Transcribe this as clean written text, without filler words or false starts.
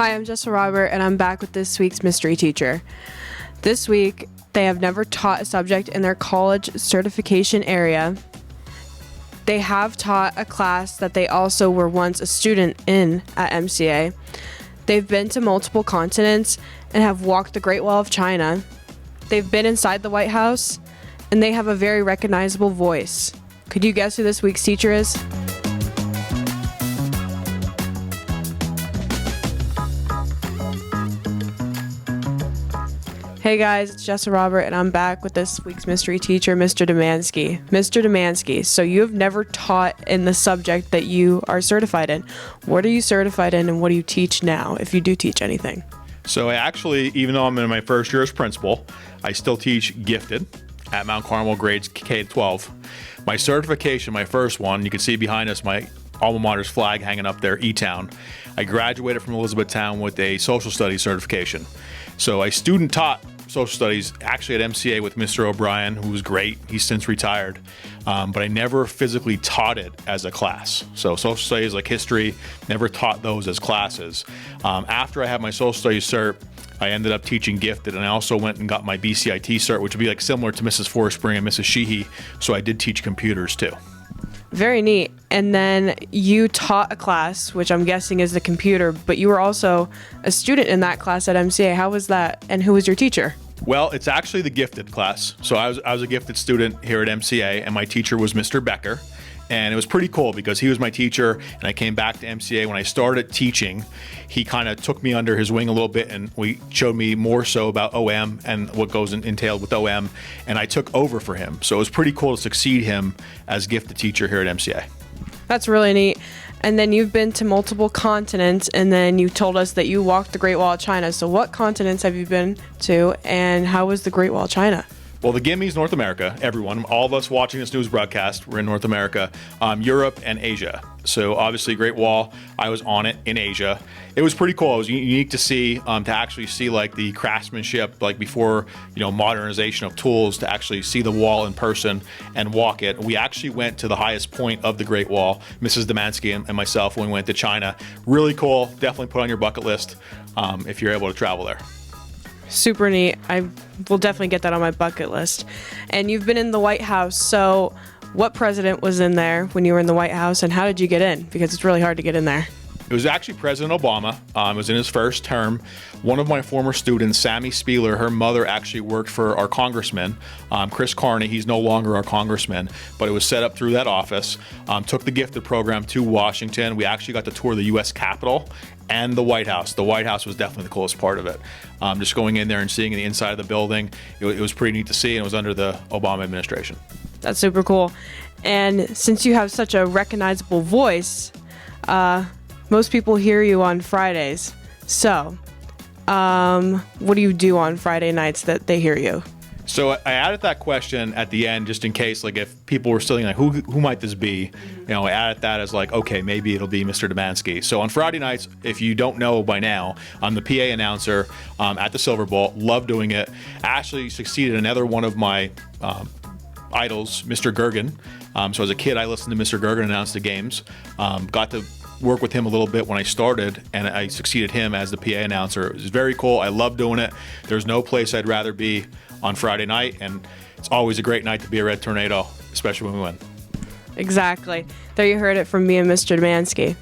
Hi, I'm Jessica Robert, and I'm back with this week's mystery teacher. This week, they have never taught a subject in their college certification area. They have taught a class that they also were once a student in at MCA. They've been to multiple continents and have walked the Great Wall of China. They've been inside the White House, and they have a very recognizable voice. Could you guess who this week's teacher is? Hey guys, it's Jessica Robert, and I'm back with this week's mystery teacher, Mr. Demansky. Mr. Demansky, so you have never taught in the subject that you are certified in. What are you certified in, and what do you teach now, if you do teach anything? So I actually, even though I'm in my first year as principal, I still teach gifted at Mount Carmel grades K-12. My certification, my first one, you can see behind us my alma mater's flag hanging up there, E-Town. I graduated from Elizabethtown with a social studies certification. So I student taught social studies actually at MCA with Mr. O'Brien, who was great. He's since retired, but I never physically taught it as a class. So social studies like history, never taught those as classes. After I had my social studies cert, I ended up teaching gifted, and I also went and got my BCIT cert, which would be like similar to Mrs. Forspring and Mrs. Sheehy. So I did teach computers too. Very neat. And then you taught a class, which I'm guessing is the computer, but you were also a student in that class at MCA. How was that, and who was your teacher? Well, it's actually the gifted class. So I was a gifted student here at MCA, and my teacher was Mr. Becker. And it was pretty cool because he was my teacher, and I came back to MCA. When I started teaching, he kind of took me under his wing a little bit, and we showed me more so about OM and what goes entailed with OM, and I took over for him. So it was pretty cool to succeed him as gifted teacher here at MCA. That's really neat. And then you've been to multiple continents, and then you told us that you walked the Great Wall of China. So what continents have you been to, and how was the Great Wall of China? Well, the Gimme's North America, everyone, all of us watching this news broadcast, we're in North America, Europe and Asia. So obviously Great Wall, I was on it in Asia. It was pretty cool. It was unique to see, to actually see like the craftsmanship, like before, modernization of tools, to actually see the wall in person and walk it. We actually went to the highest point of the Great Wall, Mrs. Demansky and myself, when we went to China. Really cool. Definitely put on your bucket list if you're able to travel there. Super neat. I will definitely get that on my bucket list. And you've been in the White House, so what president was in there when you were in the White House, and how did you get in? Because it's really hard to get in there. It was actually President Obama. It was in his first term. One of my former students, Sammy Spieler, her mother actually worked for our congressman, Chris Carney. He's no longer our congressman, but it was set up through that office. Took the gifted program to Washington. We actually got to tour the U.S. Capitol and the White House. The White House was definitely the coolest part of it. Just going in there and seeing the inside of the building, it was pretty neat to see, and it was under the Obama administration. That's super cool. And since you have such a recognizable voice, most people hear you on Fridays. So, what do you do on Friday nights that they hear you? So I added that question at the end just in case, like if people were still like, who might this be? I added that as like, okay, maybe it'll be Mr. Demansky. So on Friday nights, if you don't know by now, I'm the PA announcer at the Silver Bowl. Love doing it. Actually succeeded another one of my idols, Mr. Gergen. So as a kid, I listened to Mr. Gergen announce the games. Got to work with him a little bit when I started, and I succeeded him as the PA announcer. It was very cool. I love doing it. There's no place I'd rather be on Friday night, and it's always a great night to be a Red Tornado, especially when we win. Exactly. There you heard it from me and Mr. Demansky.